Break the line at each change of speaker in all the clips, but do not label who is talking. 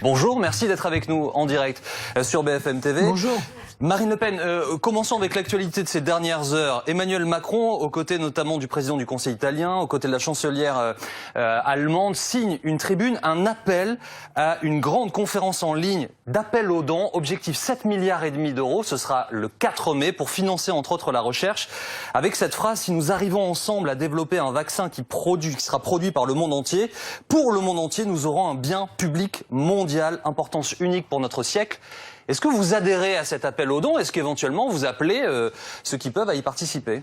Bonjour, merci d'être avec nous en direct sur BFM TV.
Bonjour.
Marine Le Pen, commençons avec l'actualité de ces dernières heures. Emmanuel Macron, aux côtés notamment du président du Conseil italien, aux côtés de la chancelière allemande, signe une tribune, un appel à une grande conférence en ligne d'appel aux dons. Objectif 7,5 milliards d'euros. Ce sera le 4 mai pour financer entre autres la recherche. Avec cette phrase, si nous arrivons ensemble à développer un vaccin qui sera produit par le monde entier, pour le monde entier, nous aurons un bien public mondial, importance unique pour notre siècle. Est-ce que vous adhérez à cet appel aux dons? Est-ce qu'éventuellement vous appelez ceux qui peuvent à y participer?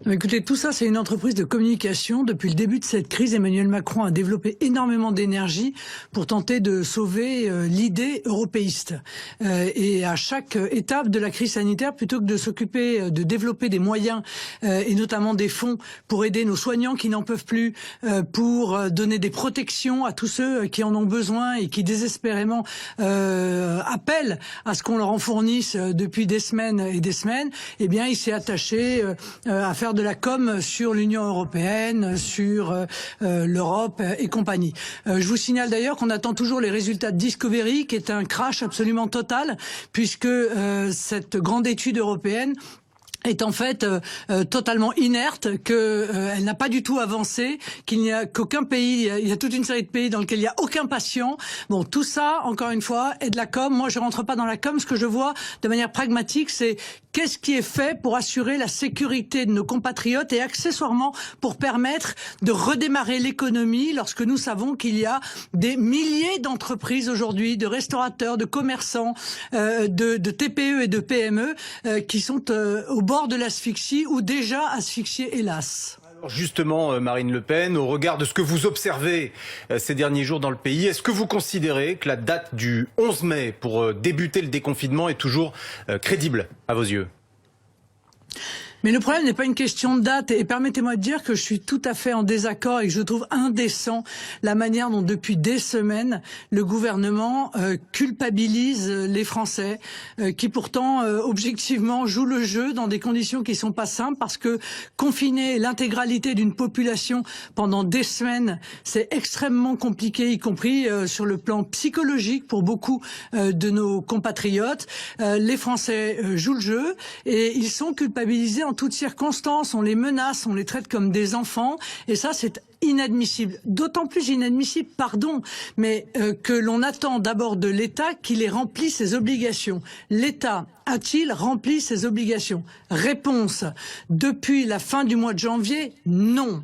Écoutez, tout ça, c'est une entreprise de communication. Depuis le début de cette crise, Emmanuel Macron a développé énormément d'énergie pour tenter de sauver l'idée européiste. Et à chaque étape de la crise sanitaire, plutôt que de s'occuper de développer des moyens et notamment des fonds pour aider nos soignants qui n'en peuvent plus, pour donner des protections à tous ceux qui en ont besoin et qui désespérément appellent à ce qu'on leur en fournisse depuis des semaines et des semaines, eh bien, il s'est attaché à faire de la com sur l'Union européenne, sur l'Europe et compagnie. Je vous signale d'ailleurs qu'on attend toujours les résultats de Discovery, qui est un crash absolument total, puisque cette grande étude européenne est en fait totalement inerte, elle n'a pas du tout avancé, qu'il n'y a qu'aucun pays, il y a toute une série de pays dans lesquels il n'y a aucun patient. Bon, tout ça, encore une fois, est de la com. Moi, je rentre pas dans la com. Ce que je vois de manière pragmatique, c'est qu'est-ce qui est fait pour assurer la sécurité de nos compatriotes et accessoirement pour permettre de redémarrer l'économie lorsque nous savons qu'il y a des milliers d'entreprises aujourd'hui, de restaurateurs, de commerçants, de TPE et de PME qui sont au bord de l'asphyxie ou déjà asphyxiés, hélas.
Alors justement, Marine Le Pen, au regard de ce que vous observez ces derniers jours dans le pays, est-ce que vous considérez que la date du 11 mai pour débuter le déconfinement est toujours crédible à vos yeux ?
Mais le problème n'est pas une question de date, et permettez-moi de dire que je suis tout à fait en désaccord et que je trouve indécent la manière dont depuis des semaines le gouvernement culpabilise les Français, qui pourtant objectivement jouent le jeu dans des conditions qui sont pas simples, parce que confiner l'intégralité d'une population pendant des semaines, c'est extrêmement compliqué, y compris sur le plan psychologique pour beaucoup de nos compatriotes. Les Français jouent le jeu et ils sont culpabilisés en toutes circonstances, on les menace, on les traite comme des enfants, et ça c'est inadmissible. D'autant plus inadmissible, pardon, mais que l'on attend d'abord de l'État qu'il ait rempli ses obligations. L'État a-t-il rempli ses obligations? Réponse, depuis la fin du mois de janvier, non.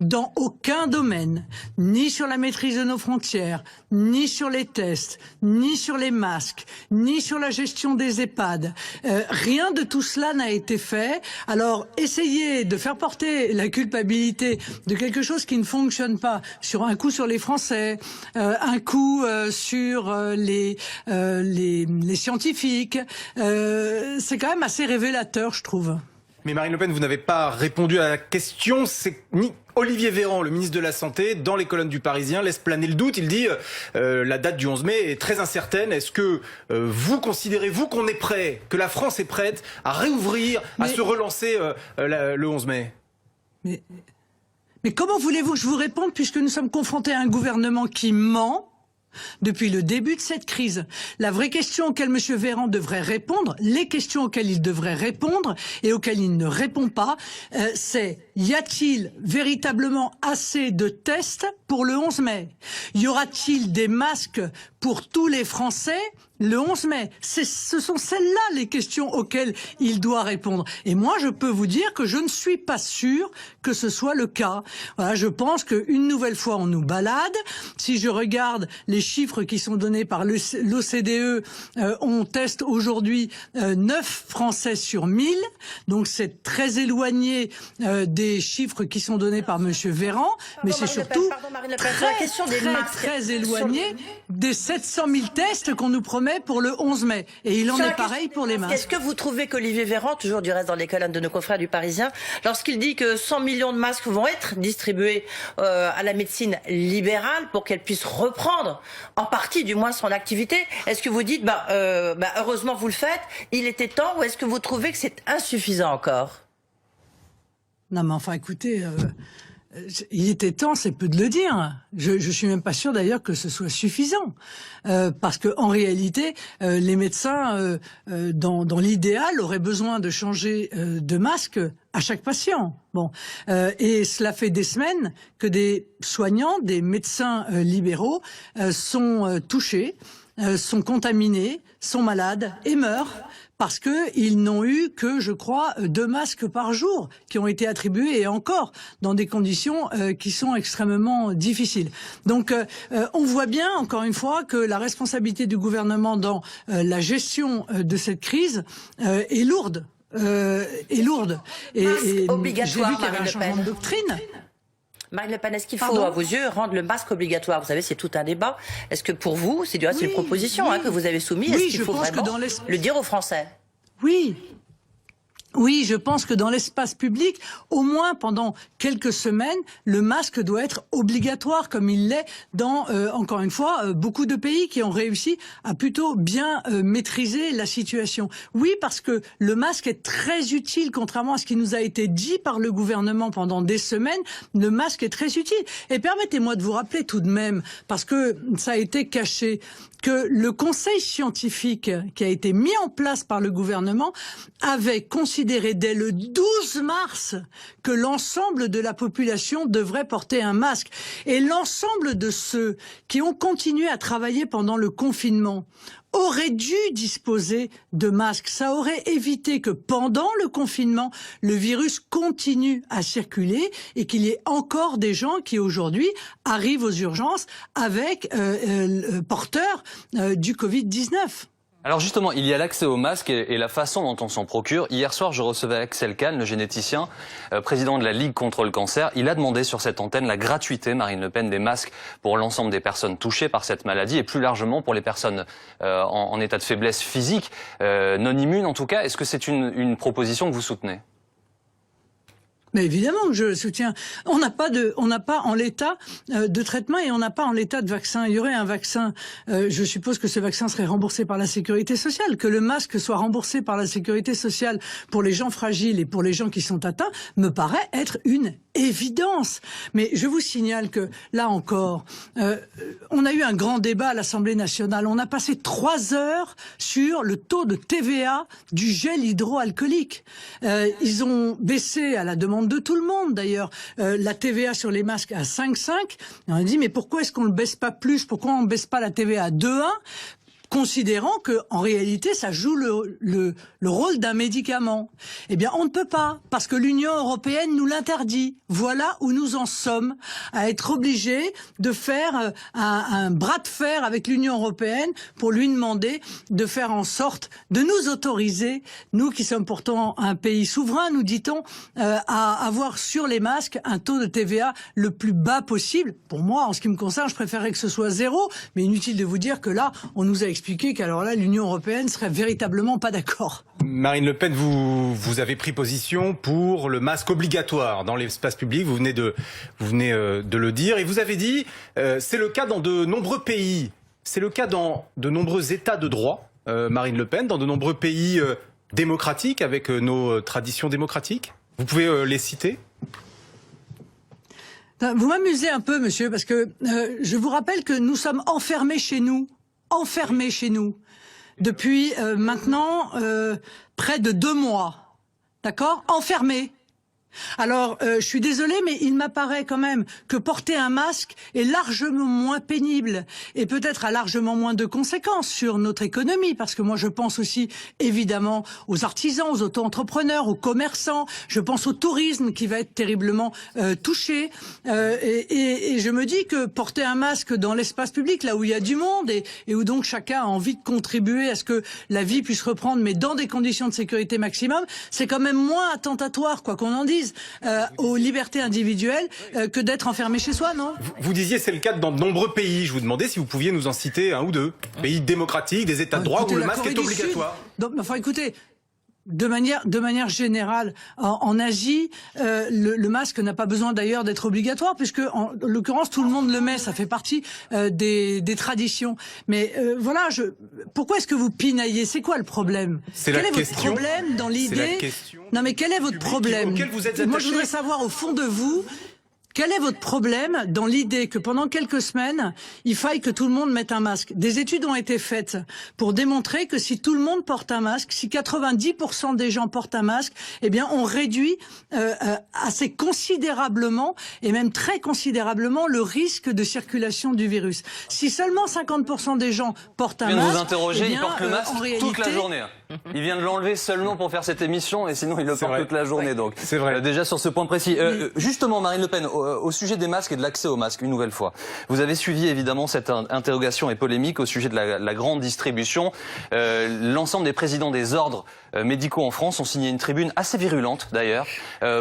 Dans aucun domaine, ni sur la maîtrise de nos frontières, ni sur les tests, ni sur les masques, ni sur la gestion des EHPAD. Rien de tout cela n'a été fait. Alors, essayez de faire porter la culpabilité de quelque chose qui ne fonctionne pas, un coup sur les Français, un coup sur les scientifiques. C'est quand même assez révélateur, je trouve.
Mais Marine Le Pen, vous n'avez pas répondu à la question. C'est Olivier Véran, le ministre de la Santé, dans les colonnes du Parisien, laisse planer le doute. Il dit la date du 11 mai est très incertaine. Est-ce que vous considérez, vous, qu'on est prêt, que la France est prête à réouvrir, à se relancer le 11 mai?
Mais comment voulez-vous que je vous réponde, puisque nous sommes confrontés à un gouvernement qui ment depuis le début de cette crise? La vraie question auquel M. Véran devrait répondre, les questions auxquelles il devrait répondre et auxquelles il ne répond pas, c'est: y a-t-il véritablement assez de tests pour le 11 mai? Y aura-t-il des masques pour tous les Français le 11 mai? Ce sont celles-là les questions auxquelles il doit répondre. Et moi, je peux vous dire que je ne suis pas sûr que ce soit le cas. Voilà, je pense qu'une nouvelle fois, on nous balade. Si je regarde les chiffres qui sont donnés par l'OCDE, on teste aujourd'hui 9 Français sur 1000. Donc c'est très éloigné des chiffres qui sont donnés par M. Véran. Mais c'est surtout très éloigné des 700 000 tests qu'on nous promet pour le 11 mai. Et il en est pareil pour les masques.
Est-ce que vous trouvez qu'Olivier Véran, toujours du reste dans les colonnes de nos confrères du Parisien, lorsqu'il dit que 100 millions de masques vont être distribués à la médecine libérale pour qu'elle puisse reprendre en partie du moins son activité, est-ce que vous dites heureusement vous le faites, il était temps, ou est-ce que vous trouvez que c'est insuffisant encore?
Non mais enfin écoutez, il était temps, c'est peu de le dire. Je suis même pas sûr d'ailleurs que ce soit suffisant, parce que en réalité, les médecins, dans l'idéal, auraient besoin de changer de masque à chaque patient. Bon, et cela fait des semaines que des soignants, des médecins libéraux sont touchés, sont contaminés, sont malades et meurent. Parce que ils n'ont eu que, je crois, 2 masques par jour qui ont été attribués, et encore dans des conditions qui sont extrêmement difficiles. Donc, on voit bien, encore une fois, que la responsabilité du gouvernement dans la gestion de cette crise est lourde. Et
obligatoire,
j'ai vu qu'il y avait un changement de doctrine.
Marine Le Pen, est-ce qu'il faut, à vos yeux, rendre le masque obligatoire? Vous savez, c'est tout un débat. Est-ce que pour vous, c'est une proposition que vous avez soumise, est-ce qu'il faut vraiment le dire aux Français?
Oui, je pense que dans l'espace public, au moins pendant quelques semaines, le masque doit être obligatoire, comme il l'est dans, encore une fois, beaucoup de pays qui ont réussi à plutôt bien maîtriser la situation. Oui, parce que le masque est très utile, contrairement à ce qui nous a été dit par le gouvernement pendant des semaines. Le masque est très utile. Et permettez-moi de vous rappeler tout de même, parce que ça a été caché, que le conseil scientifique qui a été mis en place par le gouvernement avait considéré dès le 12 mars que l'ensemble de la population devrait porter un masque. Et l'ensemble de ceux qui ont continué à travailler pendant le confinement aurait dû disposer de masques. Ça aurait évité que pendant le confinement, le virus continue à circuler et qu'il y ait encore des gens qui aujourd'hui arrivent aux urgences avec porteurs du Covid-19.
Alors justement, il y a l'accès aux masques et la façon dont on s'en procure. Hier soir, je recevais Axel Kahn, le généticien, président de la Ligue contre le cancer. Il a demandé sur cette antenne la gratuité, Marine Le Pen, des masques pour l'ensemble des personnes touchées par cette maladie et plus largement pour les personnes en état de faiblesse physique, non immunes en tout cas. Est-ce que c'est une proposition que vous soutenez ?
Mais évidemment que je le soutiens. On n'a pas en l'état de traitement et on n'a pas en l'état de vaccin. Il y aurait un vaccin. Je suppose que ce vaccin serait remboursé par la sécurité sociale. Que le masque soit remboursé par la sécurité sociale pour les gens fragiles et pour les gens qui sont atteints me paraît être une évidence. Mais je vous signale que là encore, on a eu un grand débat à l'Assemblée nationale. On a passé 3 heures sur le taux de TVA du gel hydroalcoolique. Ils ont baissé à la demande de tout le monde d'ailleurs, la TVA sur les masques à 5,5. On a dit mais pourquoi est-ce qu'on ne baisse pas plus? Pourquoi on ne baisse pas la TVA à 2,1? Considérant que en réalité ça joue le rôle d'un médicament. Eh bien on ne peut pas, parce que l'Union européenne nous l'interdit. Voilà où nous en sommes, à être obligés de faire un bras de fer avec l'Union européenne pour lui demander de faire en sorte de nous autoriser, nous qui sommes pourtant un pays souverain, nous dit-on, à avoir sur les masques un taux de TVA le plus bas possible. Pour moi, en ce qui me concerne, je préférerais que ce soit 0, mais inutile de vous dire que là, on nous a expliqué qu'alors là, l'Union européenne serait véritablement pas d'accord.
Marine Le Pen, vous avez pris position pour le masque obligatoire dans l'espace public. Vous venez de le dire et vous avez dit c'est le cas dans de nombreux pays. C'est le cas dans de nombreux États de droit, Marine Le Pen, dans de nombreux pays démocratiques avec nos traditions démocratiques. Vous pouvez les citer ?
Vous m'amusez un peu, monsieur, parce que je vous rappelle que nous sommes enfermés chez nous, depuis maintenant près de 2 mois, d'accord ? Enfermés. Alors, je suis désolée, mais il m'apparaît quand même que porter un masque est largement moins pénible et peut-être a largement moins de conséquences sur notre économie, parce que moi je pense aussi évidemment aux artisans, aux auto-entrepreneurs, aux commerçants, je pense au tourisme qui va être terriblement touché et je me dis que porter un masque dans l'espace public, là où il y a du monde et où donc chacun a envie de contribuer à ce que la vie puisse reprendre, mais dans des conditions de sécurité maximum, c'est quand même moins attentatoire, quoi qu'on en dise, aux libertés individuelles que d'être enfermé chez soi, non ?
Vous disiez c'est le cas dans de nombreux pays. Je vous demandais si vous pouviez nous en citer 1 ou 2. Pays démocratiques, des États de droit où le masque est obligatoire.
Donc, enfin, écoutez, de manière générale, en Asie, le masque n'a pas besoin d'ailleurs d'être obligatoire, puisque en l'occurrence tout le monde le met, ça fait partie des traditions. Mais voilà, pourquoi est-ce que vous pinaillez ? C'est quoi le problème ? Quel est votre problème dans l'idée ? Non, mais quel est votre problème ? Moi, je voudrais savoir au fond de vous. Quel est votre problème dans l'idée que pendant quelques semaines, il faille que tout le monde mette un masque? Des études ont été faites pour démontrer que si tout le monde porte un masque, si 90% des gens portent un masque, eh bien on réduit assez considérablement et même très considérablement le risque de circulation du virus. Si seulement 50% des gens portent un masque,
vous interroger,
eh bien,
il porte le masque toute la journée. Il vient de l'enlever seulement pour faire cette émission et sinon il le porte toute la journée. Donc
c'est vrai.
Déjà sur ce point précis. Justement, Marine Le Pen, au sujet des masques et de l'accès aux masques, une nouvelle fois. Vous avez suivi évidemment cette interrogation et polémique au sujet de la grande distribution. L'ensemble des présidents des ordres médicaux en France ont signé une tribune assez virulente d'ailleurs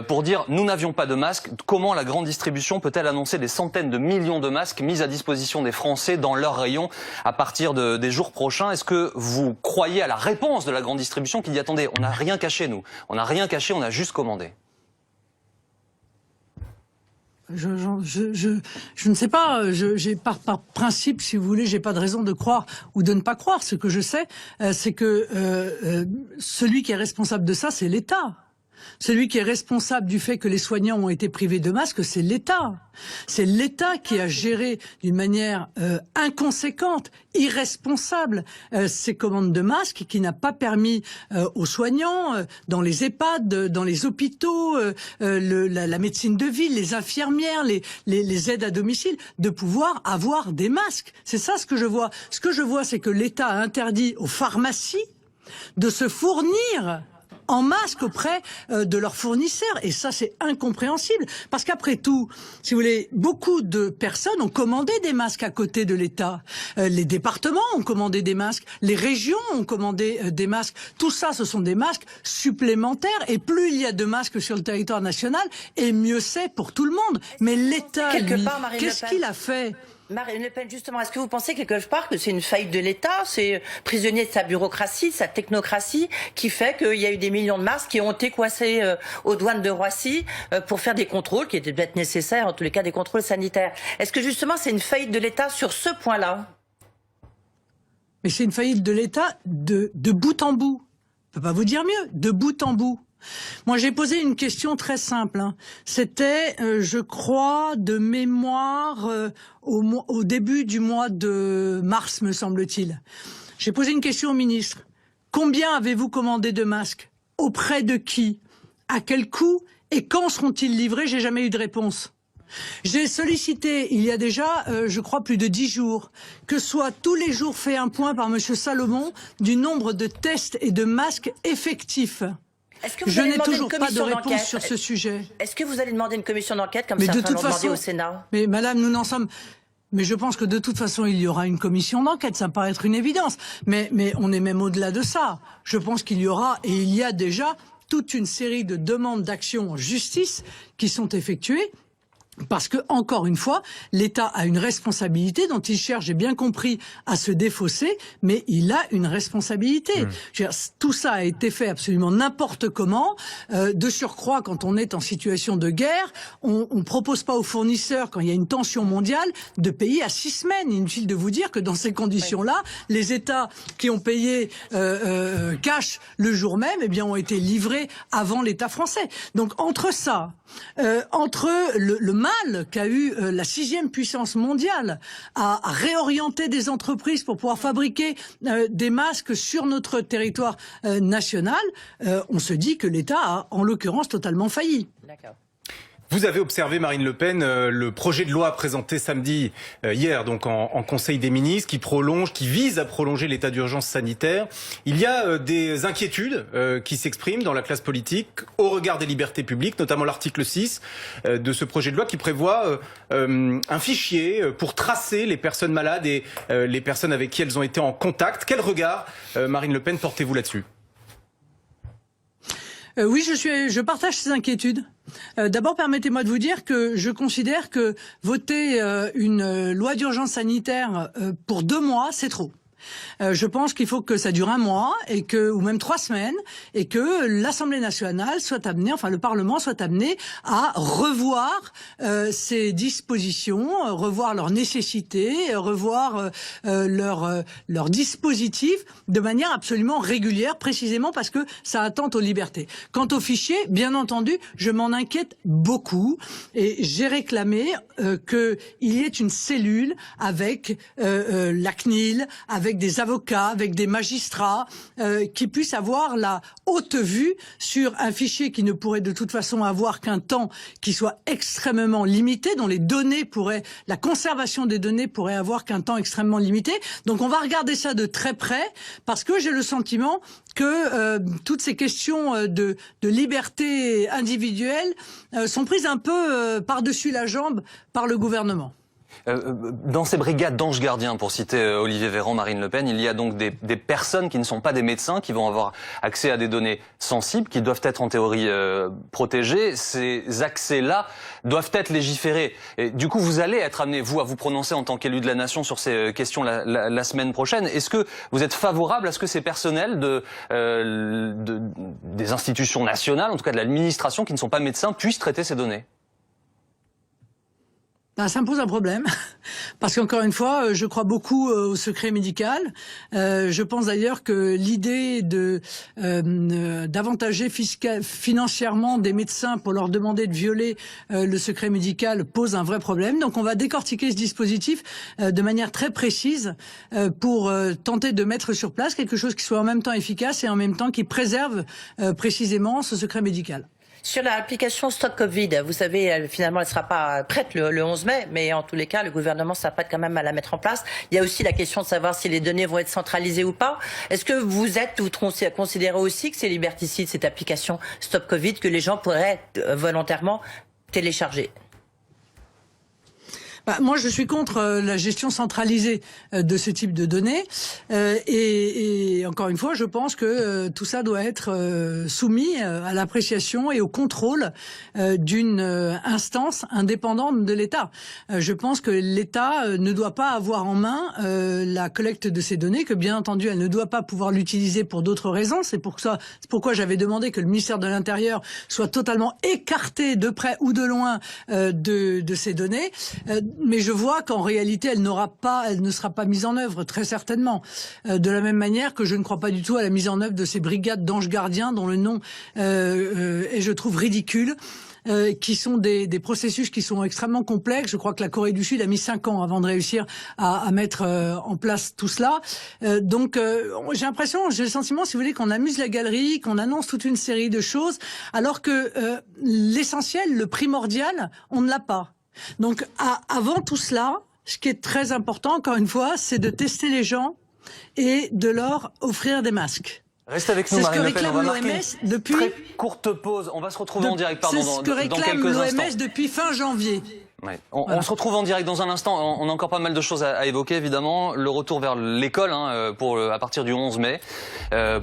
pour dire nous n'avions pas de masques. Comment la grande distribution peut-elle annoncer des centaines de millions de masques mis à disposition des Français dans leurs rayons à partir des jours prochains? Est-ce que vous croyez à la réponse de la grande distribution qui dit attendez, on n'a rien caché nous, on n'a rien caché, on a juste commandé?
Je ne sais pas, j'ai par principe, si vous voulez, j'ai pas de raison de croire ou de ne pas croire. Ce que je sais, c'est que celui qui est responsable de ça, c'est l'État. Celui qui est responsable du fait que les soignants ont été privés de masques, c'est l'État. C'est l'État qui a géré d'une manière inconséquente, irresponsable, ces commandes de masques, qui n'a pas permis aux soignants, dans les EHPAD, dans les hôpitaux, la médecine de ville, les infirmières, les aides à domicile, de pouvoir avoir des masques. C'est ça ce que je vois. Ce que je vois, c'est que l'État a interdit aux pharmacies de se fournir en masque auprès de leurs fournisseurs. Et ça, c'est incompréhensible. Parce qu'après tout, si vous voulez, beaucoup de personnes ont commandé des masques à côté de l'État. Les départements ont commandé des masques. Les régions ont commandé des masques. Tout ça, ce sont des masques supplémentaires. Et plus il y a de masques sur le territoire national, et mieux c'est pour tout le monde. Mais l'État, lui, qu'est-ce qu'il a fait ?
Marine Le Pen, justement, est-ce que vous pensez quelque part que c'est une faillite de l'État, c'est prisonnier de sa bureaucratie, de sa technocratie, qui fait qu'il y a eu des millions de masques qui ont été coincés aux douanes de Roissy pour faire des contrôles qui étaient peut-être nécessaires, en tous les cas des contrôles sanitaires. Est-ce que justement c'est une faillite de l'État sur ce point-là?
Mais c'est une faillite de l'État de bout en bout. Je peux pas vous dire mieux, de bout en bout. Moi, j'ai posé une question très simple. C'était, je crois, de mémoire au début du mois de mars, me semble-t-il. J'ai posé une question au ministre. Combien avez-vous commandé de masques? Auprès de qui? À quel coût? Et quand seront-ils livrés? J'ai jamais eu de réponse. J'ai sollicité, il y a déjà, je crois, plus de 10 jours, que soit tous les jours fait un point par Monsieur Salomon du nombre de tests et de masques effectifs. Je n'ai toujours pas de réponse sur ce sujet.
Est-ce que vous allez demander une commission d'enquête comme certains l'ont demandé au Sénat?
Mais madame, nous n'en sommes... Mais je pense que de toute façon, il y aura une commission d'enquête, ça me paraît être une évidence. Mais on est même au-delà de ça. Je pense qu'il y aura, et il y a déjà, toute une série de demandes d'action en justice qui sont effectuées. Parce que, encore une fois, l'État a une responsabilité dont il cherche, j'ai bien compris, à se défausser, mais il a une responsabilité. Tout ça a été fait absolument n'importe comment. De surcroît, quand on est en situation de guerre, on propose pas aux fournisseurs, quand il y a une tension mondiale, de payer à 6 semaines. Inutile de vous dire que dans ces conditions-là, les États qui ont payé cash le jour même, eh bien, ont été livrés avant l'État français. Donc, entre ça, entre le mal qu'a eu la 6e puissance mondiale à réorienter des entreprises pour pouvoir fabriquer des masques sur notre territoire national, on se dit que l'État a, en l'occurrence, totalement failli.
D'accord.
Vous avez observé, Marine Le Pen, le projet de loi présenté samedi, hier, donc en Conseil des ministres, qui vise à prolonger l'état d'urgence sanitaire. Il y a des inquiétudes qui s'expriment dans la classe politique au regard des libertés publiques, notamment l'article 6 de ce projet de loi qui prévoit un fichier pour tracer les personnes malades et les personnes avec qui elles ont été en contact. Quel regard, Marine Le Pen, portez-vous là-dessus ?
Oui, je partage ces inquiétudes. D'abord, permettez-moi de vous dire que je considère que voter une loi d'urgence sanitaire pour 2 mois, c'est trop. Je pense qu'il faut que ça dure un mois ou même 3 semaines, et que l'Assemblée nationale soit amenée, enfin le Parlement soit amené à revoir ces dispositions, revoir leurs nécessités, revoir leur dispositif de manière absolument régulière, précisément parce que ça attente aux libertés. Quant aux fichiers, bien entendu, je m'en inquiète beaucoup, et j'ai réclamé qu'il y ait une cellule avec la CNIL, avec des avocats, avec des magistrats, qui puissent avoir la haute vue sur un fichier qui ne pourrait de toute façon avoir qu'un temps qui soit extrêmement limité, dont la conservation des données pourrait avoir qu'un temps extrêmement limité. Donc on va regarder ça de très près, parce que j'ai le sentiment que toutes ces questions de liberté individuelle sont prises un peu par-dessus la jambe par le gouvernement.
Dans ces brigades d'anges gardiens, pour citer Olivier Véran, Marine Le Pen, il y a donc des personnes qui ne sont pas des médecins, qui vont avoir accès à des données sensibles, qui doivent être en théorie protégées. Ces accès-là doivent être légiférés. Et du coup, vous allez être amené, vous, à vous prononcer en tant qu'élu de la nation sur ces questions la semaine prochaine. Est-ce que vous êtes favorable à ce que ces personnels des institutions nationales, en tout cas de l'administration, qui ne sont pas médecins, puissent traiter ces données ?
Ça me pose un problème, parce qu'encore une fois, je crois beaucoup au secret médical. Je pense d'ailleurs que l'idée d'avantager financièrement des médecins pour leur demander de violer le secret médical pose un vrai problème. Donc on va décortiquer ce dispositif de manière très précise pour tenter de mettre sur place quelque chose qui soit en même temps efficace et en même temps qui préserve précisément ce secret médical.
Sur l'application Stop Covid, vous savez, finalement, elle ne sera pas prête le 11 mai, mais en tous les cas, le gouvernement s'apprête quand même à la mettre en place. Il y a aussi la question de savoir si les données vont être centralisées ou pas. Est-ce que vous considérez aussi que c'est liberticide, cette application Stop Covid, que les gens pourraient volontairement télécharger ?
Moi, je suis contre la gestion centralisée de ce type de données. Et encore une fois, je pense que tout ça doit être soumis à l'appréciation et au contrôle d'une instance indépendante de l'État. Je pense que l'État ne doit pas avoir en main la collecte de ces données, que bien entendu, elle ne doit pas pouvoir l'utiliser pour d'autres raisons. C'est pourquoi j'avais demandé que le ministère de l'Intérieur soit totalement écarté de près ou de loin de ces données. Mais je vois qu'en réalité, elle ne sera pas mise en œuvre, très certainement. De la même manière que je ne crois pas du tout à la mise en œuvre de ces brigades d'anges gardiens, dont le nom est, je trouve, ridicule. Qui sont des processus qui sont extrêmement complexes. Je crois que la Corée du Sud a mis 5 ans avant de réussir à mettre en place tout cela. Donc j'ai le sentiment, si vous voulez, qu'on amuse la galerie, qu'on annonce toute une série de choses, alors que l'essentiel, le primordial, on ne l'a pas. Donc avant tout cela, ce qui est très important, encore une fois, c'est de tester les gens et de leur offrir des masques.
Restez avec nous, Marine Le Pen. On va marquer une très courte pause. On va se retrouver en direct
C'est ce que réclame l'OMS depuis fin janvier.
Ouais. On se retrouve en direct dans un instant. On a encore pas mal de choses à évoquer, évidemment. Le retour vers l'école à partir du 11 mai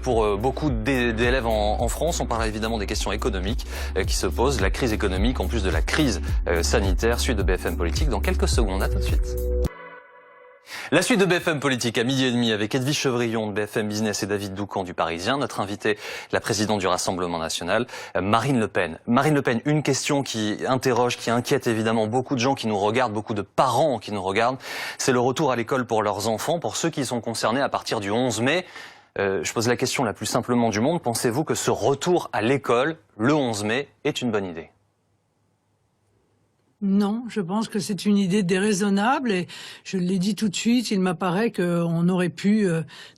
pour beaucoup d'élèves en France. On parle évidemment des questions économiques qui se posent, la crise économique en plus de la crise sanitaire. Suite de BFM Politique dans quelques secondes. À tout de suite. La suite de BFM Politique à 12h30 avec Edwige Chevrillon de BFM Business et David Doucan du Parisien. Notre invité, la présidente du Rassemblement National, Marine Le Pen. Marine Le Pen, une question qui interroge, qui inquiète évidemment beaucoup de gens qui nous regardent, beaucoup de parents qui nous regardent. C'est le retour à l'école pour leurs enfants, pour ceux qui sont concernés à partir du 11 mai. Je pose la question la plus simplement du monde. Pensez-vous que ce retour à l'école, le 11 mai, est une bonne idée ?
Non, je pense que c'est une idée déraisonnable et je l'ai dit tout de suite, il m'apparaît qu'on aurait pu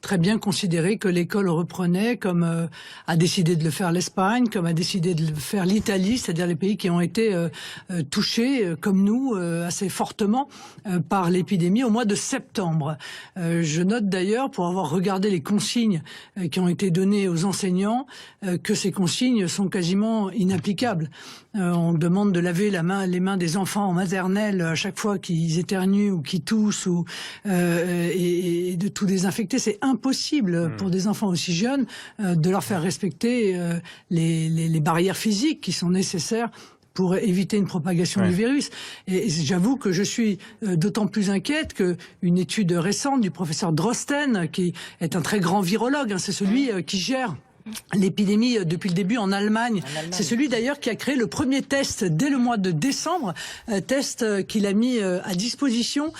très bien considérer que l'école reprenait, comme a décidé de le faire l'Espagne, comme a décidé de le faire l'Italie, c'est-à-dire les pays qui ont été touchés, comme nous, assez fortement par l'épidémie au mois de septembre. Je note d'ailleurs, pour avoir regardé les consignes qui ont été données aux enseignants, que ces consignes sont quasiment inapplicables. On demande de laver les mains des enfants en maternelle à chaque fois qu'ils éternuent ou qu'ils toussent et de tout désinfecter. C'est impossible pour des enfants aussi jeunes de leur faire respecter les barrières physiques qui sont nécessaires pour éviter une propagation du virus. Et j'avoue que je suis d'autant plus inquiète qu'une étude récente du professeur Drosten, qui est un très grand virologue, c'est celui qui gère l'épidémie depuis le début en Allemagne. C'est celui d'ailleurs qui a créé le premier test dès le mois de décembre, test qu'il a mis à disposition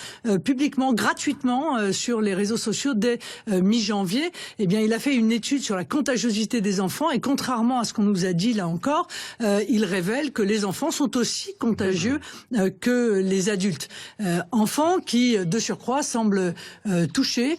publiquement, gratuitement sur les réseaux sociaux dès mi-janvier. Eh bien, il a fait une étude sur la contagiosité des enfants et contrairement à ce qu'on nous a dit là encore, il révèle que les enfants sont aussi contagieux que les adultes. Enfants qui, de surcroît, semblent touchés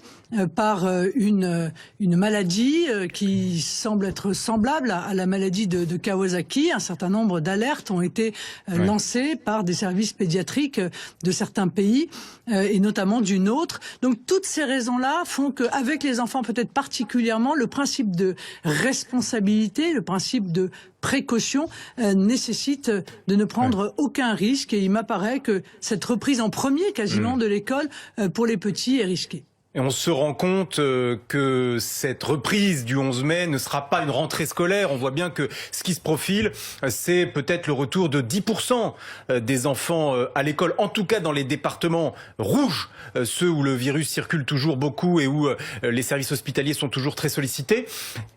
par une maladie qui semble être semblable à la maladie de Kawasaki. Un certain nombre d'alertes ont été lancées par des services pédiatriques de certains pays et notamment du nôtre. Donc toutes ces raisons-là font qu'avec les enfants peut-être particulièrement, le principe de responsabilité, le principe de précaution nécessite de ne prendre aucun risque et il m'apparaît que cette reprise en premier quasiment de l'école pour les petits est risquée.
Et on se rend compte que cette reprise du 11 mai ne sera pas une rentrée scolaire. On voit bien que ce qui se profile, c'est peut-être le retour de 10% des enfants à l'école, en tout cas dans les départements rouges, ceux où le virus circule toujours beaucoup et où les services hospitaliers sont toujours très sollicités.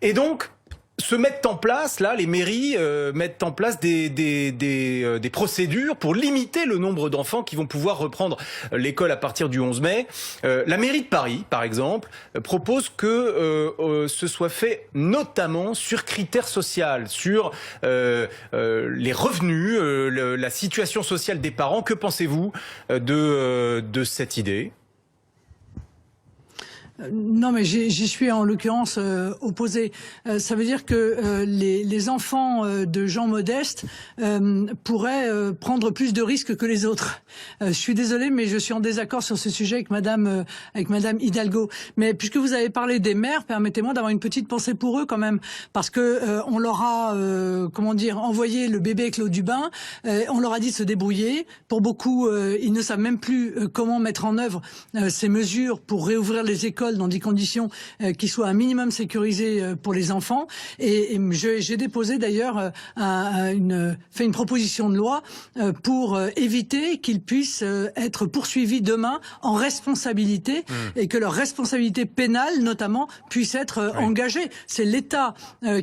Et donc, se mettent en place, là, les mairies mettent en place des procédures pour limiter le nombre d'enfants qui vont pouvoir reprendre l'école à partir du 11 mai. La mairie de Paris, par exemple, propose que ce soit fait notamment sur critères sociaux, sur les revenus, la situation sociale des parents. Que pensez-vous de cette idée ?
Non, mais j'y suis en l'occurrence opposé. Ça veut dire que les enfants de gens modestes pourraient prendre plus de risques que les autres. Je suis désolé, mais je suis en désaccord sur ce sujet avec Madame Hidalgo. Mais puisque vous avez parlé des mères, permettez-moi d'avoir une petite pensée pour eux quand même, parce que on leur a envoyé le bébé avec l'eau du bain. On leur a dit de se débrouiller. Pour beaucoup, ils ne savent même plus comment mettre en œuvre ces mesures pour réouvrir les écoles dans des conditions qui soient un minimum sécurisées pour les enfants. Et j'ai déposé d'ailleurs fait une proposition de loi pour éviter qu'ils puissent être poursuivis demain en responsabilité et que leur responsabilité pénale notamment puisse être engagée. C'est l'État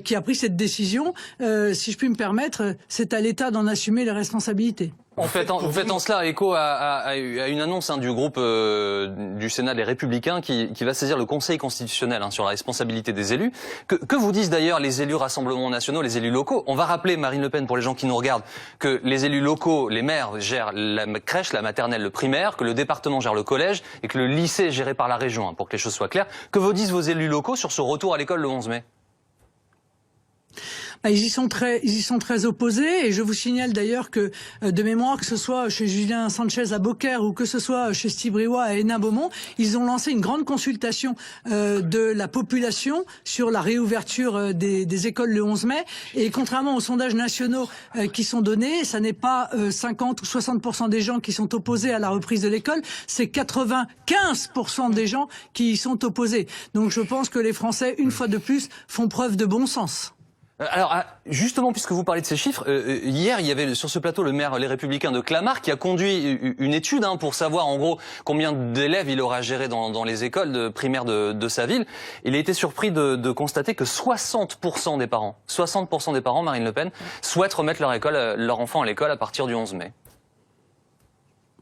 qui a pris cette décision. Si je puis me permettre, c'est à l'État d'en assumer les responsabilités.
Vous faites en cela écho à une annonce du groupe du Sénat des Républicains qui va saisir le Conseil constitutionnel sur la responsabilité des élus. Que vous disent d'ailleurs les élus Rassemblement nationaux, les élus locaux? On va rappeler, Marine Le Pen, pour les gens qui nous regardent, que les élus locaux, les maires gèrent la crèche, la maternelle, le primaire, que le département gère le collège et que le lycée est géré par la région, pour que les choses soient claires. Que vous disent vos élus locaux sur ce retour à l'école le 11 mai?
Ils y sont très opposés et je vous signale d'ailleurs que de mémoire, que ce soit chez Julien Sanchez à Beaucaire ou que ce soit chez Steve Briouat à Hénin-Beaumont, ils ont lancé une grande consultation de la population sur la réouverture des écoles le 11 mai et contrairement aux sondages nationaux qui sont donnés, ça n'est pas 50 ou 60% des gens qui sont opposés à la reprise de l'école, c'est 95% des gens qui y sont opposés. Donc je pense que les Français, une fois de plus, font preuve de bon sens.
Alors, justement, puisque vous parlez de ces chiffres, hier, il y avait sur ce plateau le maire Les Républicains de Clamart qui a conduit une étude pour savoir, en gros, combien d'élèves il aura géré dans les écoles primaires de sa ville. Il a été surpris de constater que 60% des parents, Marine Le Pen, souhaitent remettre leur enfant à l'école à partir du 11 mai.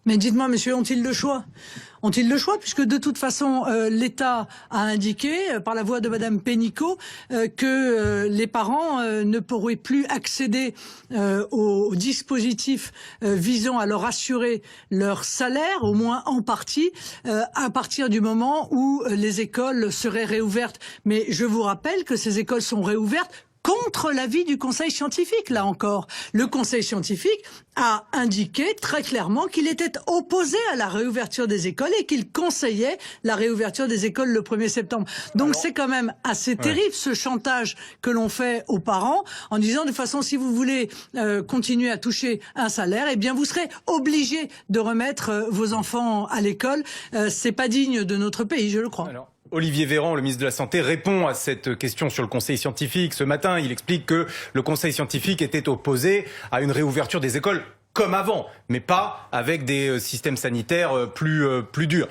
Mais dites-moi, monsieur, ont-ils le choix? Ont-ils le choix puisque de toute façon l'État a indiqué par la voix de Madame Pénicaud que les parents ne pourraient plus accéder aux dispositifs visant à leur assurer leur salaire, au moins en partie, à partir du moment où les écoles seraient réouvertes. Mais je vous rappelle que ces écoles sont réouvertes contre l'avis du Conseil scientifique, là encore. Le Conseil scientifique a indiqué très clairement qu'il était opposé à la réouverture des écoles et qu'il conseillait la réouverture des écoles le 1er septembre. Donc c'est quand même assez terrible ce chantage que l'on fait aux parents en disant de toute façon si vous voulez continuer à toucher un salaire, eh bien vous serez obligé de remettre vos enfants à l'école. C'est pas digne de notre pays, je le crois.
Alors, Olivier Véran, le ministre de la Santé, répond à cette question sur le conseil scientifique. Ce matin, il explique que le conseil scientifique était opposé à une réouverture des écoles comme avant, mais pas avec des systèmes sanitaires plus durs.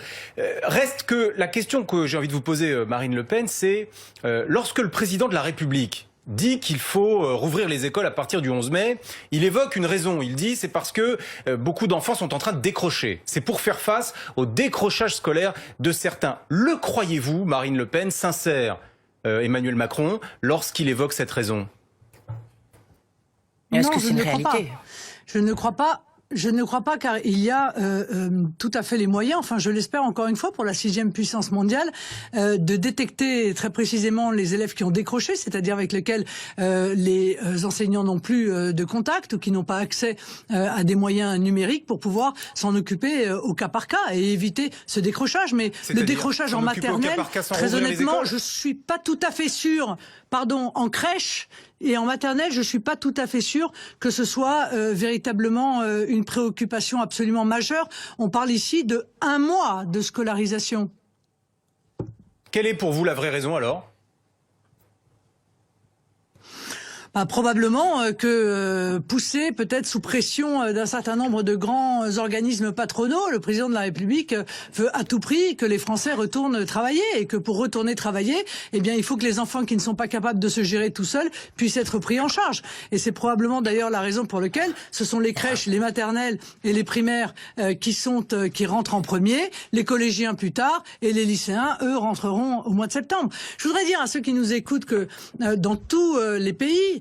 Reste que la question que j'ai envie de vous poser, Marine Le Pen, c'est lorsque le président de la République dit qu'il faut rouvrir les écoles à partir du 11 mai, il évoque une raison. Il dit c'est parce que beaucoup d'enfants sont en train de décrocher. C'est pour faire face au décrochage scolaire de certains. Le croyez-vous, Marine Le Pen, sincère Emmanuel Macron, lorsqu'il évoque cette raison?
Est-ce que c'est une réalité?
Je ne crois pas. Je ne crois pas, car il y a tout à fait les moyens, enfin je l'espère encore une fois pour la 6e puissance mondiale, de détecter très précisément les élèves qui ont décroché, c'est-à-dire avec lesquels les enseignants n'ont plus de contact ou qui n'ont pas accès à des moyens numériques pour pouvoir s'en occuper au cas par cas et éviter ce décrochage. Mais le décrochage en maternelle, très honnêtement, je suis pas tout à fait sûr. Pardon, en crèche et en maternelle, je suis pas tout à fait sûr que ce soit véritablement une préoccupation absolument majeure. On parle ici de 1 mois de scolarisation.
Quelle est pour vous la vraie raison alors ?
Probablement que poussé peut-être sous pression d'un certain nombre de grands organismes patronaux, le président de la République veut à tout prix que les Français retournent travailler et que pour retourner travailler, eh bien il faut que les enfants qui ne sont pas capables de se gérer tout seuls puissent être pris en charge. Et c'est probablement d'ailleurs la raison pour laquelle ce sont les crèches, les maternelles et les primaires qui rentrent en premier, les collégiens plus tard et les lycéens, eux, rentreront au mois de septembre. Je voudrais dire à ceux qui nous écoutent que dans tous les pays,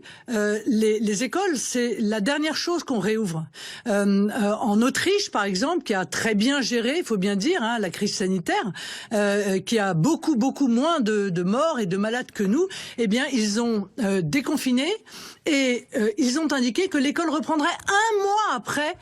les écoles, c'est la dernière chose qu'on réouvre. En Autriche, par exemple, qui a très bien géré, il faut bien dire, la crise sanitaire, qui a beaucoup moins de morts et de malades que nous, eh bien, ils ont déconfiné et ils ont indiqué que l'école reprendrait 1 mois après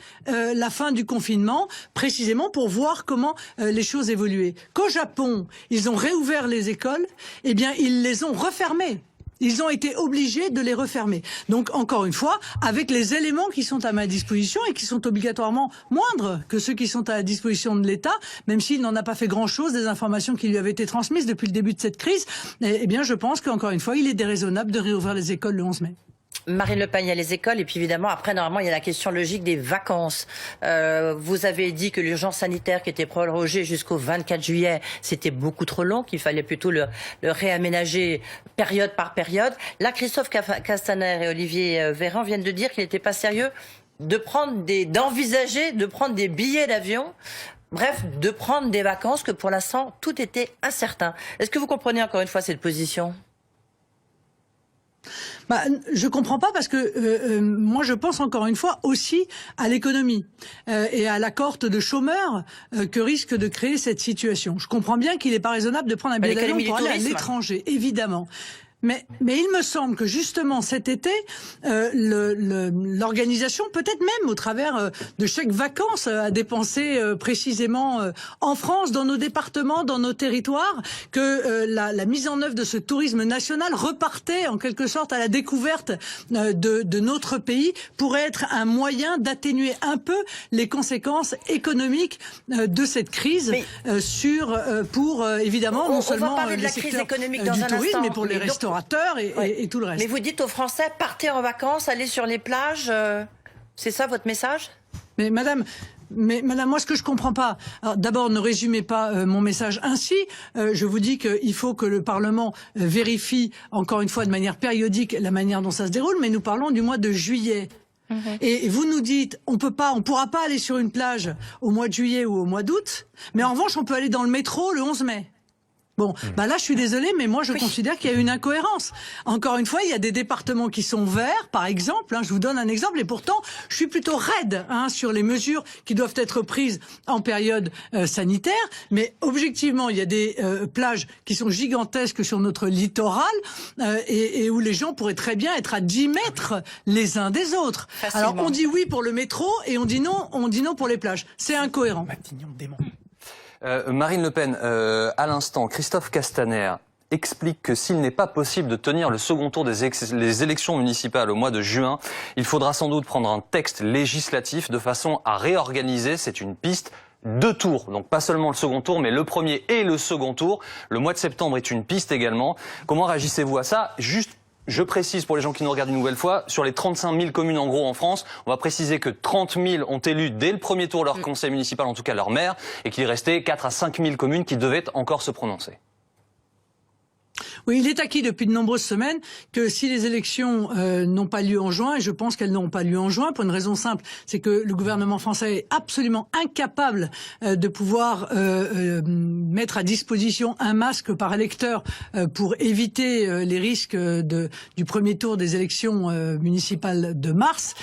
la fin du confinement, précisément pour voir comment les choses évoluaient. Qu'au Japon, ils ont réouvert les écoles, eh bien, ils les ont refermées. Ils ont été obligés de les refermer. Donc, encore une fois, avec les éléments qui sont à ma disposition et qui sont obligatoirement moindres que ceux qui sont à la disposition de l'État, même s'il n'en a pas fait grand-chose des informations qui lui avaient été transmises depuis le début de cette crise, eh bien, je pense qu'encore une fois, il est déraisonnable de réouvrir les écoles le 11 mai.
Marine Le Pen, il y a les écoles et puis évidemment après normalement il y a la question logique des vacances. Vous avez dit que l'urgence sanitaire qui était prorogée jusqu'au 24 juillet, c'était beaucoup trop long, qu'il fallait plutôt le réaménager période par période. Là, Christophe Castaner et Olivier Véran viennent de dire qu'il n'était pas sérieux d'envisager de prendre des billets d'avion. Bref, de prendre des vacances, que pour l'instant tout était incertain. Est-ce que vous comprenez encore une fois cette position ?
Je comprends pas parce que moi je pense encore une fois aussi à l'économie et à la cohorte de chômeurs que risque de créer cette situation. Je comprends bien qu'il n'est pas raisonnable de prendre un billet d'avion pour aller à l'étranger, évidemment. Mais il me semble que justement cet été, l'organisation, peut-être même au travers de chèques vacances à dépenser précisément en France, dans nos départements, dans nos territoires, que la mise en œuvre de ce tourisme national repartait en quelque sorte à la découverte de notre pays, pourrait être un moyen d'atténuer un peu les conséquences économiques de cette crise pour évidemment non seulement les secteurs du tourisme, mais pour les restaurants et tout le reste.
Mais vous dites aux Français, partez en vacances, allez sur les plages, c'est ça votre message ?
Mais madame, moi ce que je comprends pas, d'abord ne résumez pas mon message ainsi, je vous dis qu'il faut que le Parlement vérifie encore une fois de manière périodique la manière dont ça se déroule, mais nous parlons du mois de juillet. Et vous nous dites, on pourra pas aller sur une plage au mois de juillet ou au mois d'août, mais en revanche on peut aller dans le métro le 11 mai. Bon, là, je suis désolée, mais moi, je considère qu'il y a une incohérence. Encore une fois, il y a des départements qui sont verts, par exemple. Je vous donne un exemple, et pourtant, je suis plutôt raide sur les mesures qui doivent être prises en période sanitaire. Mais objectivement, il y a des plages qui sont gigantesques sur notre littoral et où les gens pourraient très bien être à 10 mètres les uns des autres. Facilement. Alors, on dit oui pour le métro et on dit non pour les plages. C'est incohérent.
Marine Le Pen, à l'instant, Christophe Castaner explique que s'il n'est pas possible de tenir le second tour des élections municipales au mois de juin, il faudra sans doute prendre un texte législatif de façon à réorganiser, c'est une piste, 2 tours, donc pas seulement le second tour, mais le premier et le second tour. Le mois de septembre est une piste également. Comment réagissez-vous à ça? Juste, je précise pour les gens qui nous regardent une nouvelle fois, sur les 35 000 communes en gros en France, on va préciser que 30 000 ont élu dès le premier tour leur conseil municipal, en tout cas leur maire, et qu'il restait 4 à 5 000 communes qui devaient encore se prononcer.
Oui, il est acquis depuis de nombreuses semaines que si les élections n'ont pas lieu en juin, et je pense qu'elles n'auront pas lieu en juin, pour une raison simple, c'est que le gouvernement français est absolument incapable de pouvoir mettre à disposition un masque par électeur pour éviter les risques du premier tour des élections municipales de mars.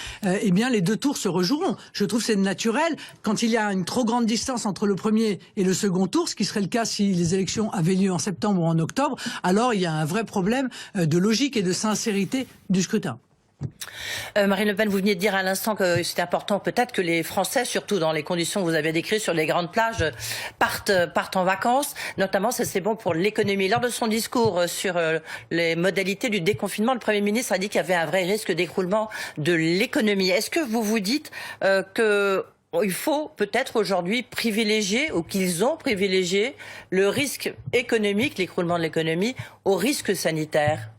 Eh bien, les 2 tours se rejoueront. Je trouve que c'est naturel. Quand il y a une trop grande distance entre le premier et le second tour, ce qui serait le cas si les élections avaient lieu en septembre ou en octobre, alors il y a un vrai problème de logique et de sincérité du scrutin.
Marine Le Pen, vous veniez de dire à l'instant que c'était important peut-être que les Français, surtout dans les conditions que vous avez décrites sur les grandes plages, partent en vacances. Notamment, ça c'est bon pour l'économie. Lors de son discours sur les modalités du déconfinement, le Premier ministre a dit qu'il y avait un vrai risque d'écroulement de l'économie. Est-ce que vous vous dites il faut peut-être aujourd'hui privilégier, ou qu'ils ont privilégié, le risque économique, l'écroulement de l'économie, au risque sanitaire?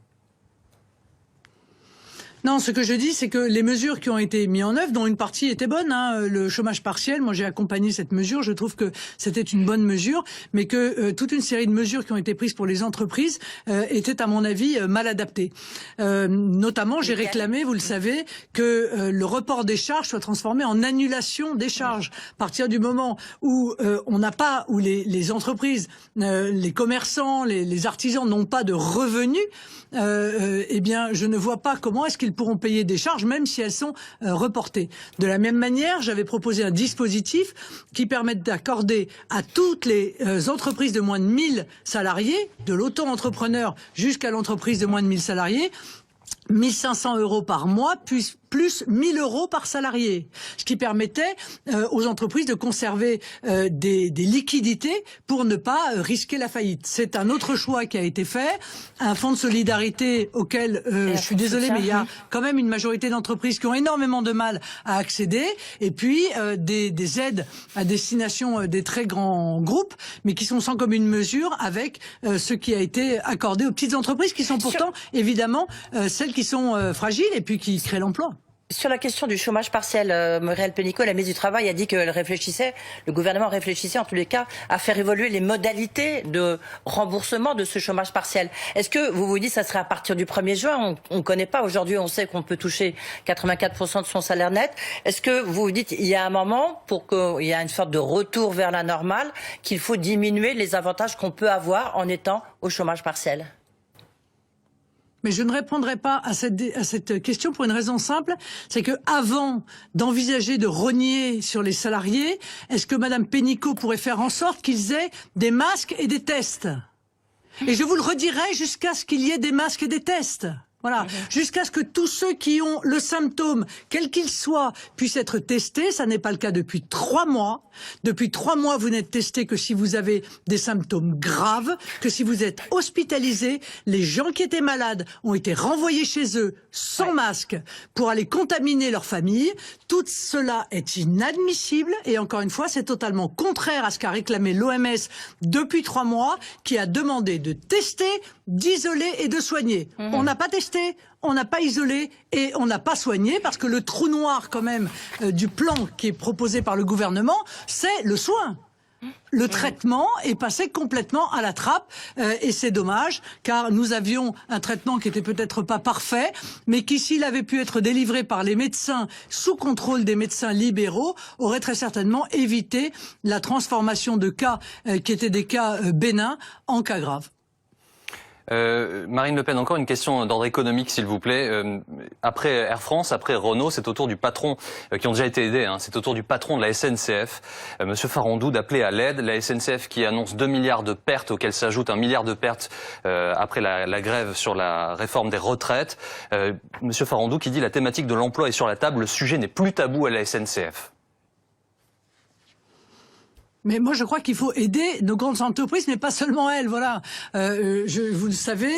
Non, ce que je dis, c'est que les mesures qui ont été mises en œuvre, dont une partie était bonne, le chômage partiel, moi j'ai accompagné cette mesure, je trouve que c'était une bonne mesure, mais que toute une série de mesures qui ont été prises pour les entreprises étaient à mon avis mal adaptées. Notamment, j'ai réclamé, vous le savez, que le report des charges soit transformé en annulation des charges. À partir du moment où on n'a pas, où les entreprises, les commerçants, les artisans n'ont pas de revenus, eh bien, je ne vois pas comment est-ce qu'ils pourront payer des charges, même si elles sont reportées. De la même manière, j'avais proposé un dispositif qui permette d'accorder à toutes les entreprises de moins de 1000 salariés, de l'auto-entrepreneur jusqu'à l'entreprise de moins de 1000 salariés, 1 500 € par mois, plus 1 000 € par salarié, ce qui permettait aux entreprises de conserver des liquidités pour ne pas risquer la faillite. C'est un autre choix qui a été fait, un fonds de solidarité auquel je suis désolée, mais il y a quand même une majorité d'entreprises qui ont énormément de mal à accéder, et puis des aides à destination des très grands groupes, mais qui sont sans commune mesure avec ce qui a été accordé aux petites entreprises, qui sont pourtant évidemment celles qui sont fragiles et puis qui créent l'emploi.
Sur la question du chômage partiel, Muriel Pénicaud, la ministre du Travail, a dit qu'elle réfléchissait, le gouvernement réfléchissait en tous les cas à faire évoluer les modalités de remboursement de ce chômage partiel. Est-ce que vous vous dites que ça serait à partir du 1er juin? On ne connaît pas. Aujourd'hui, on sait qu'on peut toucher 84% de son salaire net. Est-ce que vous vous dites qu'il y a un moment, pour qu'il y ait une sorte de retour vers la normale, qu'il faut diminuer les avantages qu'on peut avoir en étant au chômage partiel?
Mais je ne répondrai pas à cette question pour une raison simple, c'est que avant d'envisager de rogner sur les salariés, est-ce que Madame Pénicaud pourrait faire en sorte qu'ils aient des masques et des tests? Et je vous le redirai jusqu'à ce qu'il y ait des masques et des tests. Voilà, jusqu'à ce que tous ceux qui ont le symptôme, quel qu'il soit, puissent être testés. Ça n'est pas le cas depuis 3 mois. Depuis 3 mois, vous n'êtes testé que si vous avez des symptômes graves, que si vous êtes hospitalisé. Les gens qui étaient malades ont été renvoyés chez eux sans masque pour aller contaminer leur famille. Tout cela est inadmissible et encore une fois, c'est totalement contraire à ce qu'a réclamé l'OMS depuis 3 mois, qui a demandé de tester, d'isoler et de soigner. On n'a pas testé, on n'a pas isolé et on n'a pas soigné, parce que le trou noir quand même du plan qui est proposé par le gouvernement, c'est le soin. Le traitement est passé complètement à la trappe et c'est dommage, car nous avions un traitement qui était peut-être pas parfait, mais qui, s'il avait pu être délivré par les médecins sous contrôle des médecins libéraux, aurait très certainement évité la transformation de cas qui étaient des cas bénins en cas graves.
Marine Le Pen, encore une question d'ordre économique, s'il vous plaît. Après Air France, après Renault, c'est au tour du patron, qui ont déjà été aidés, c'est au tour du patron de la SNCF, Monsieur Farandou, d'appeler à l'aide. La SNCF qui annonce 2 milliards de pertes, auxquelles s'ajoute 1 milliard de pertes après la grève sur la réforme des retraites. Monsieur Farandou qui dit: la thématique de l'emploi est sur la table, le sujet n'est plus tabou à la SNCF.
Mais moi, je crois qu'il faut aider nos grandes entreprises, mais pas seulement elles. Voilà. Vous le savez,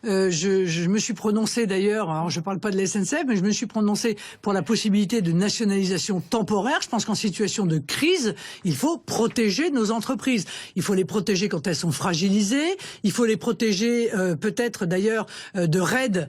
je me suis prononcé d'ailleurs. Alors, je parle pas de la SNCF, mais je me suis prononcé pour la possibilité de nationalisation temporaire. Je pense qu'en situation de crise, il faut protéger nos entreprises. Il faut les protéger quand elles sont fragilisées. Il faut les protéger, peut-être d'ailleurs, de raids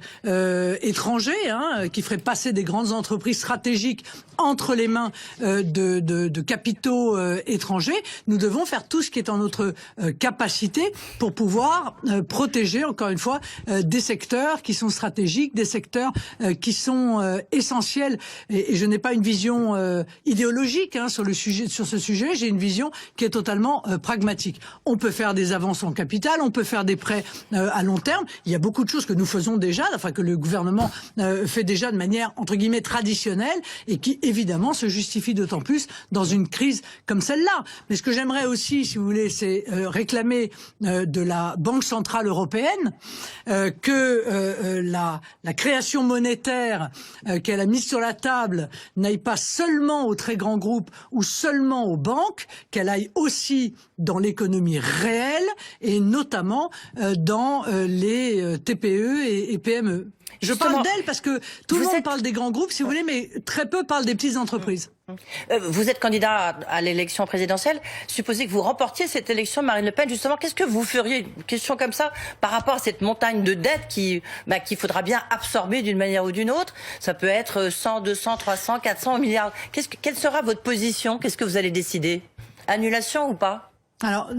étrangers, qui feraient passer des grandes entreprises stratégiques entre les mains de capitaux étrangers. Nous devons faire tout ce qui est en notre capacité pour pouvoir protéger, encore une fois, des secteurs qui sont stratégiques, des secteurs qui sont essentiels. Et je n'ai pas une vision idéologique sur ce sujet. J'ai une vision qui est totalement pragmatique. On peut faire des avances en capital, on peut faire des prêts à long terme. Il y a beaucoup de choses que nous faisons déjà, enfin que le gouvernement fait déjà de manière entre guillemets traditionnelle et qui évidemment se justifie d'autant plus dans une crise comme celle-là. Mais ce que j'aimerais aussi, si vous voulez, c'est réclamer de la Banque centrale européenne que la création monétaire qu'elle a mise sur la table n'aille pas seulement aux très grands groupes ou seulement aux banques, qu'elle aille aussi dans l'économie réelle et notamment dans les TPE et PME. Je parle d'elle parce que tout le monde parle des grands groupes, si vous voulez, mais très peu parlent des petites entreprises.
Vous êtes candidat à l'élection présidentielle. Supposez que vous remportiez cette élection, Marine Le Pen, justement, qu'est-ce que vous feriez, une question comme ça, par rapport à cette montagne de dettes qu'il faudra bien absorber d'une manière ou d'une autre? Ça peut être 100, 200, 300, 400 milliards. Quelle sera votre position? Qu'est-ce que vous allez décider? Annulation ou pas?
Alors...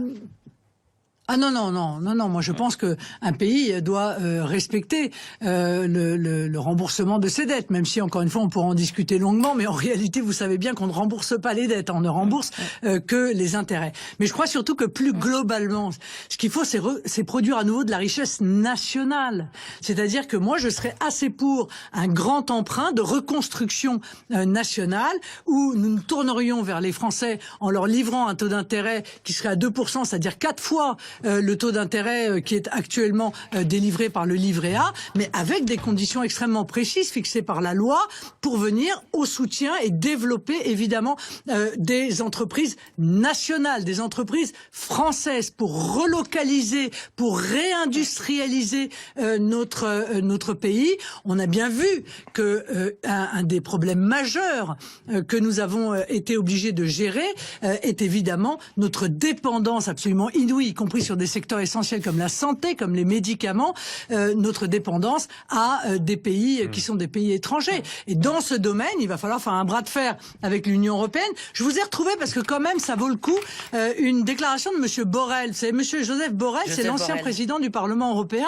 non. Moi, je pense que un pays doit respecter le remboursement de ses dettes, même si, encore une fois, on pourra en discuter longuement. Mais en réalité, vous savez bien qu'on ne rembourse pas les dettes, on ne rembourse que les intérêts. Mais je crois surtout que plus globalement, ce qu'il faut, c'est produire à nouveau de la richesse nationale. C'est-à-dire que moi, je serais assez pour un grand emprunt de reconstruction nationale où nous nous tournerions vers les Français en leur livrant un taux d'intérêt qui serait à 2%, c'est-à-dire 4 fois le taux d'intérêt qui est actuellement délivré par le livret A, mais avec des conditions extrêmement précises fixées par la loi pour venir au soutien et développer évidemment des entreprises nationales, des entreprises françaises pour relocaliser, pour réindustrialiser notre pays. On a bien vu que un des problèmes majeurs que nous avons été obligés de gérer est évidemment notre dépendance absolument inouïe, y compris sur des secteurs essentiels comme la santé, comme les médicaments, notre dépendance à des pays qui sont des pays étrangers. Et dans ce domaine, il va falloir faire un bras de fer avec l'Union européenne. Je vous ai retrouvé parce que quand même, ça vaut le coup, une déclaration de Monsieur Borrell. Vous savez, Monsieur Joseph Borrell, c'est l'ancien président du Parlement européen.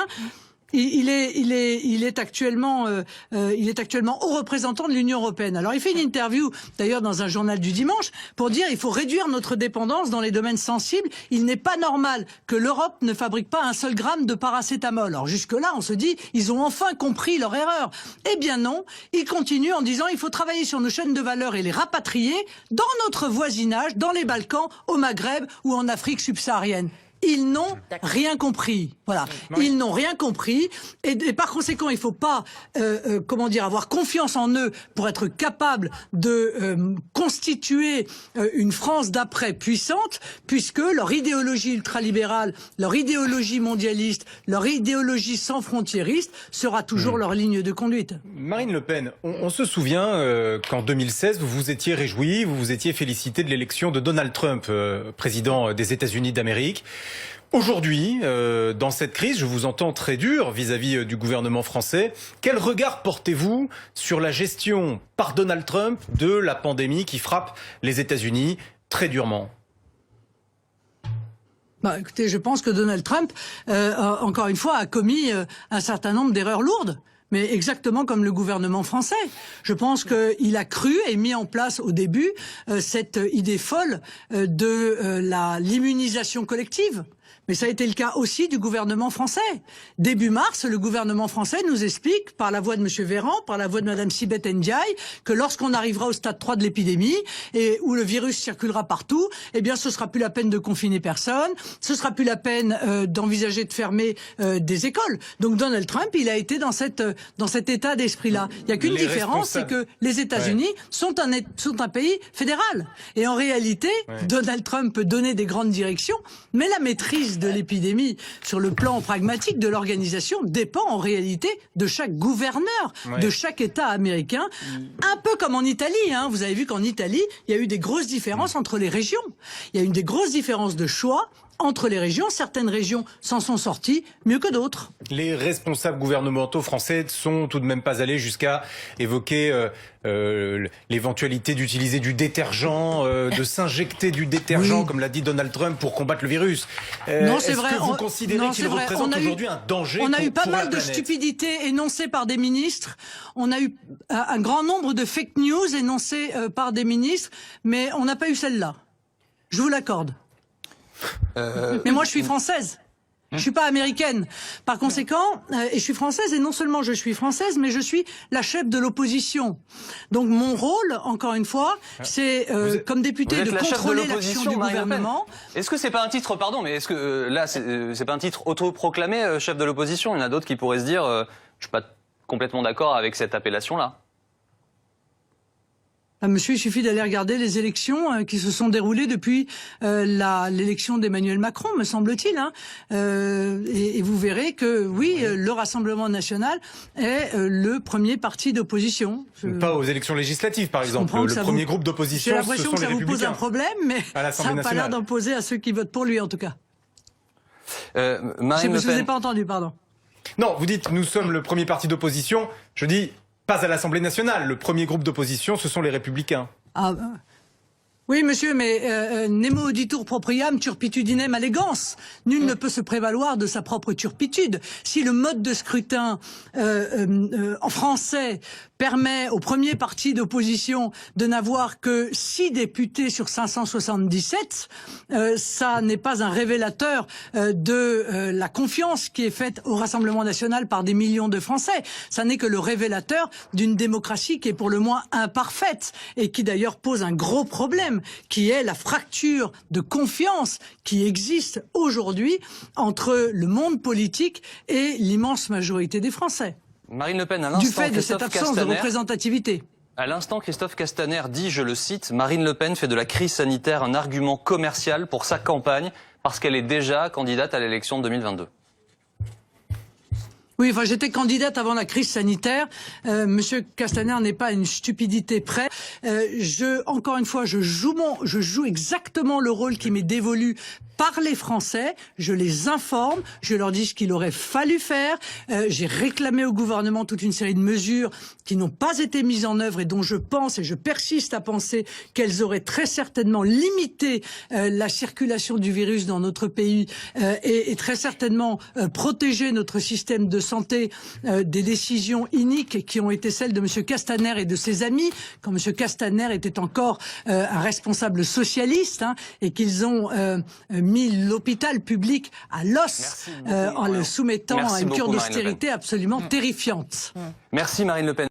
Il est actuellement haut représentant de l'Union européenne. Alors il fait une interview d'ailleurs dans un journal du dimanche pour dire il faut réduire notre dépendance dans les domaines sensibles. Il n'est pas normal que l'Europe ne fabrique pas un seul gramme de paracétamol. Alors jusque-là, on se dit ils ont enfin compris leur erreur. Eh bien non, il continue en disant il faut travailler sur nos chaînes de valeur et les rapatrier dans notre voisinage, dans les Balkans, au Maghreb ou en Afrique subsaharienne. Ils n'ont rien compris. Voilà, ils n'ont rien compris et par conséquent, il faut pas avoir confiance en eux pour être capable de constituer une France d'après puissante, puisque leur idéologie ultralibérale, leur idéologie mondialiste, leur idéologie sans frontiériste sera toujours leur ligne de conduite.
Marine Le Pen, on se souvient qu'en 2016, vous vous étiez réjoui, vous vous étiez félicité de l'élection de Donald Trump, président des États-Unis d'Amérique. Aujourd'hui, dans cette crise, je vous entends très dur vis-à-vis du gouvernement français. Quel regard portez-vous sur la gestion par Donald Trump de la pandémie qui frappe les États-Unis très durement ?
Écoutez, je pense que Donald Trump, encore une fois, a commis un certain nombre d'erreurs lourdes. Mais exactement comme le gouvernement français. Je pense qu'il a cru et mis en place au début cette idée folle de l'immunisation collective. Mais ça a été le cas aussi du gouvernement français. Début mars, le gouvernement français nous explique, par la voix de M. Véran, par la voix de Mme Sibeth Ndiaye, que lorsqu'on arrivera au stade 3 de l'épidémie, et où le virus circulera partout, eh bien ce sera plus la peine de confiner personne, ce sera plus la peine d'envisager de fermer des écoles. Donc Donald Trump, il a été dans cet état d'esprit-là. Il n'y a qu'une différence, c'est que les États-Unis sont un pays fédéral. Et en réalité, Donald Trump peut donner des grandes directions, mais la maîtrise de l'épidémie sur le plan pragmatique de l'organisation dépend en réalité de chaque gouverneur, de chaque État américain, un peu comme en Italie. Hein. Vous avez vu qu'en Italie, il y a eu des grosses différences entre les régions. Il y a eu des grosses différences de choix entre les régions. Certaines régions s'en sont sorties mieux que d'autres.
Les responsables gouvernementaux français sont tout de même pas allés jusqu'à évoquer l'éventualité d'utiliser du détergent, de s'injecter du détergent, comme l'a dit Donald Trump, pour combattre le virus.
Non, c'est vrai.
Est-ce que vous considérez qu'il représente aujourd'hui un danger pour la planète ?
On a eu pas mal de stupidités énoncées par des ministres. On a eu un grand nombre de fake news énoncées par des ministres, mais on n'a pas eu celle-là. Je vous l'accorde. Mais moi, je suis française. Je suis pas américaine. Par conséquent, et je suis française, et non seulement je suis française, mais je suis la chef de l'opposition. Donc mon rôle, encore une fois, c'est comme députée de contrôler l'action du gouvernement.
Est-ce que c'est pas un titre, pardon, mais est-ce que là, c'est pas un titre autoproclamé, chef de l'opposition? Il y en a d'autres qui pourraient se dire, je suis pas complètement d'accord avec cette appellation-là.
Monsieur, il suffit d'aller regarder les élections qui se sont déroulées depuis l'élection d'Emmanuel Macron, me semble-t-il. Hein. Et vous verrez que, oui, le Rassemblement national est le premier parti d'opposition.
Pas aux élections législatives, par exemple. Le premier groupe d'opposition, ce sont les Républicains.
J'ai l'impression que ça vous pose un problème, mais ça n'a pas l'air d'en poser à ceux qui votent pour lui, en tout cas.
Marine Le Pen.
Je ne vous ai pas entendu, pardon.
Non, vous dites, nous sommes le premier parti d'opposition. Je dis... pas à l'Assemblée nationale. Le premier groupe d'opposition, ce sont les Républicains.
Ah, oui, monsieur, mais nemo auditur propriam turpitudinem allegans. Nul ne peut se prévaloir de sa propre turpitude. Si le mode de scrutin en français permet au premier parti d'opposition de n'avoir que 6 députés sur 577, ça n'est pas un révélateur de la confiance qui est faite au Rassemblement national par des millions de Français. Ça n'est que le révélateur d'une démocratie qui est pour le moins imparfaite et qui d'ailleurs pose un gros problème, qui est la fracture de confiance qui existe aujourd'hui entre le monde politique et l'immense majorité des Français.
Marine Le Pen, à l'instant,
du fait de cette absence de représentativité.
À l'instant, Christophe Castaner dit, je le cite, Marine Le Pen fait de la crise sanitaire un argument commercial pour sa campagne parce qu'elle est déjà candidate à l'élection de 2022.
Oui, enfin, j'étais candidate avant la crise sanitaire. Monsieur Castaner n'est pas une stupidité près. Encore une fois, je joue exactement le rôle qui m'est dévolu par les Français. Je les informe, je leur dis ce qu'il aurait fallu faire. J'ai réclamé au gouvernement toute une série de mesures qui n'ont pas été mises en œuvre et dont je pense et je persiste à penser qu'elles auraient très certainement limité la circulation du virus dans notre pays et très certainement protégé notre système de santé des décisions iniques qui ont été celles de M. Castaner et de ses amis, quand M. Castaner était encore un responsable socialiste, hein, et qu'ils ont mis l'hôpital public à l'os en le soumettant à une cure d'austérité absolument terrifiante.
Merci Marine Le Pen.